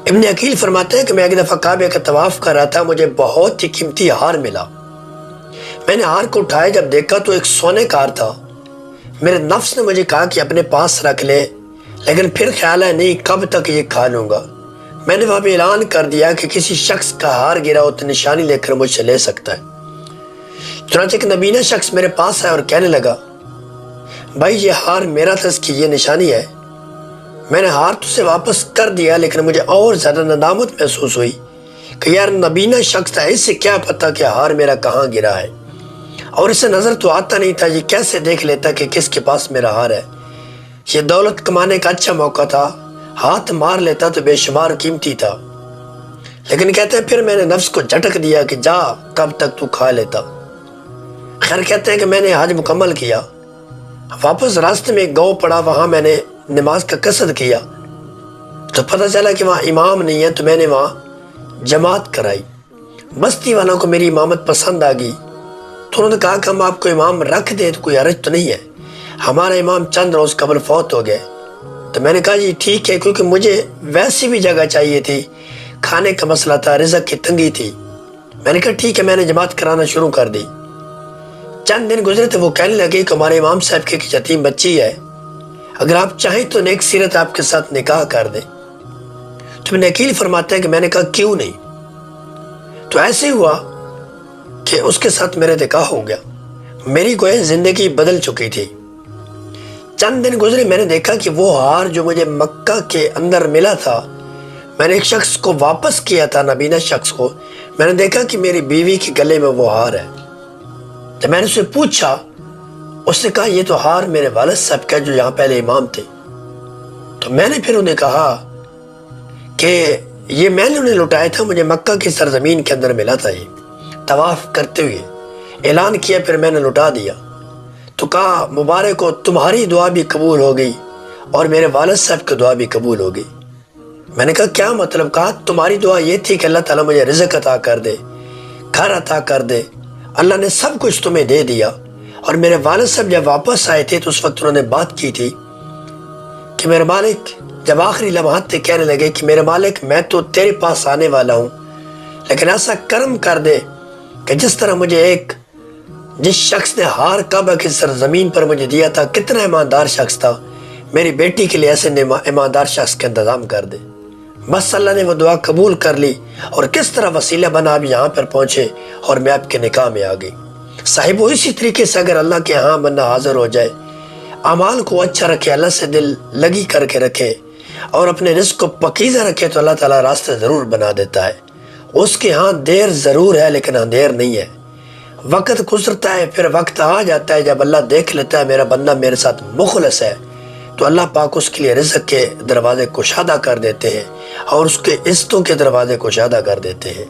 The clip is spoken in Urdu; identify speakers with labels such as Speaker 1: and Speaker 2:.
Speaker 1: ابن عقیل فرماتے ہیں کہ میں ایک دفعہ کعبے کا طواف کر رہا تھا، مجھے بہت ہی قیمتی ہار ملا۔ میں نے ہار کو اٹھایا، جب دیکھا تو ایک سونے کا ہار تھا۔ میرے نفس نے مجھے کہا کہ اپنے پاس رکھ لے، لیکن پھر خیال ہے نہیں کب تک یہ کھا لوں گا۔ میں نے وہاں پہ اعلان کر دیا کہ کسی شخص کا ہار گرا ہو تو نشانی لے کر مجھ سے لے سکتا ہے۔ چنانچہ ایک نبینہ شخص میرے پاس آیا اور کہنے لگا، بھائی یہ ہار میرا تھا، اس کی یہ نشانی ہے۔ میں نے ہار تجھے واپس کر دیا، لیکن مجھے اور زیادہ ندامت محسوس ہوئی کہ یار نبینہ شخص تھا، اس سے کیا پتا کہ ہار میرا کہاں گرا ہے، اور اسے نظر تو آتا نہیں تھا، یہ کیسے دیکھ لیتا کہ کس کے پاس میرا ہار ہے۔ یہ دولت کمانے کا اچھا موقع تھا، ہاتھ مار لیتا تو بے شمار قیمتی تھا، لیکن کہتے ہیں پھر میں نے نفس کو جھٹک دیا کہ جا کب تک تو کھا لیتا۔ خیر کہتے ہیں کہ میں نے حج مکمل کیا، واپس راستے میں ایک گاؤں پڑا، وہاں میں نے نماز کا قصد کیا تو پتہ چلا کہ وہاں امام نہیں ہے، تو میں نے وہاں جماعت کرائی۔ بستی والوں کو میری امامت پسند آ گئی تو انہوں نے کہا کہ ہم آپ کو امام رکھ دیں تو کوئی حرج تو نہیں ہے، ہمارا امام چند روز قبل فوت ہو گئے۔ تو میں نے کہا جی ٹھیک ہے، کیونکہ مجھے ویسی بھی جگہ چاہیے تھی، کھانے کا مسئلہ تھا، رزق کی تنگی تھی۔ میں نے کہا ٹھیک ہے، میں نے جماعت کرانا شروع کر دی۔ چند دن گزرے تو وہ کہنے لگے کہ ہمارے امام صاحب کی ایک یتیم بچی ہے، اگر آپ چاہیں تو نیک سیرت آپ کے ساتھ نکاح کر دیں۔ تو ابن عقیل فرماتے ہیں کہ میں نے کہا کیوں نہیں؟ تو ایسے ہوا کہ اس کے ساتھ میرے نکاح ہو گیا، میری گویا زندگی بدل چکی تھی۔ چند دن گزرے، میں نے دیکھا کہ وہ ہار جو مجھے مکہ کے اندر ملا تھا، میں نے ایک شخص کو واپس کیا تھا، نبینہ شخص کو، میں نے دیکھا کہ میری بیوی کے گلے میں وہ ہار ہے۔ جب میں نے اسے پوچھا، اس نے کہا یہ تو ہار میرے والد صاحب کا جو یہاں پہلے امام تھے۔ تو میں نے پھر انہیں کہا کہ یہ میں نے انہیں لٹایا تھا، مجھے مکہ کی سرزمین کے اندر ملا تھا، یہ طواف کرتے ہوئے اعلان کیا، پھر میں نے لٹا دیا۔ تو کہا مبارک ہو، تمہاری دعا بھی قبول ہو گئی اور میرے والد صاحب کی دعا بھی قبول ہو گئی۔ میں نے کہا کیا مطلب؟ کہا تمہاری دعا یہ تھی کہ اللہ تعالیٰ مجھے رزق عطا کر دے، گھر عطا کر دے، اللہ نے سب کچھ تمہیں دے دیا، اور میرے والد صاحب جب واپس آئے تھے تو اس وقت انہوں نے بات کی تھی کہ میرے مالک، جب آخری لمحات تھے کہنے لگے کہ میرے مالک میں تو تیرے پاس آنے والا ہوں، لیکن ایسا کرم کر دے کہ جس طرح مجھے جس شخص نے ہار کعبہ کی سرزمین پر مجھے دیا تھا، کتنا ایماندار شخص تھا، میری بیٹی کے لیے ایسے ایماندار شخص کا انتظام کر دے۔ بس اللہ نے وہ دعا قبول کر لی، اور کس طرح وسیلہ بنا آپ یہاں پر پہنچے اور میں آپ کے نکاح میں آ گئی۔ صاحب وہ اسی طریقے سے اگر اللہ کے ہاں بندہ حاضر ہو جائے، اعمال کو اچھا رکھے، اللہ سے دل لگی کر کے رکھے، اور اپنے رزق کو پکیزہ رکھے، تو اللہ تعالیٰ راستے ضرور بنا دیتا ہے۔ اس کے ہاں دیر ضرور ہے، لیکن اندھیر نہیں ہے۔ وقت گزرتا ہے، پھر وقت آ جاتا ہے جب اللہ دیکھ لیتا ہے میرا بندہ میرے ساتھ مخلص ہے، تو اللہ پاک اس کے لیے رزق کے دروازے کشادہ کر دیتے ہیں، اور اس کے عزتوں کے دروازے کشادہ کر دیتے ہیں۔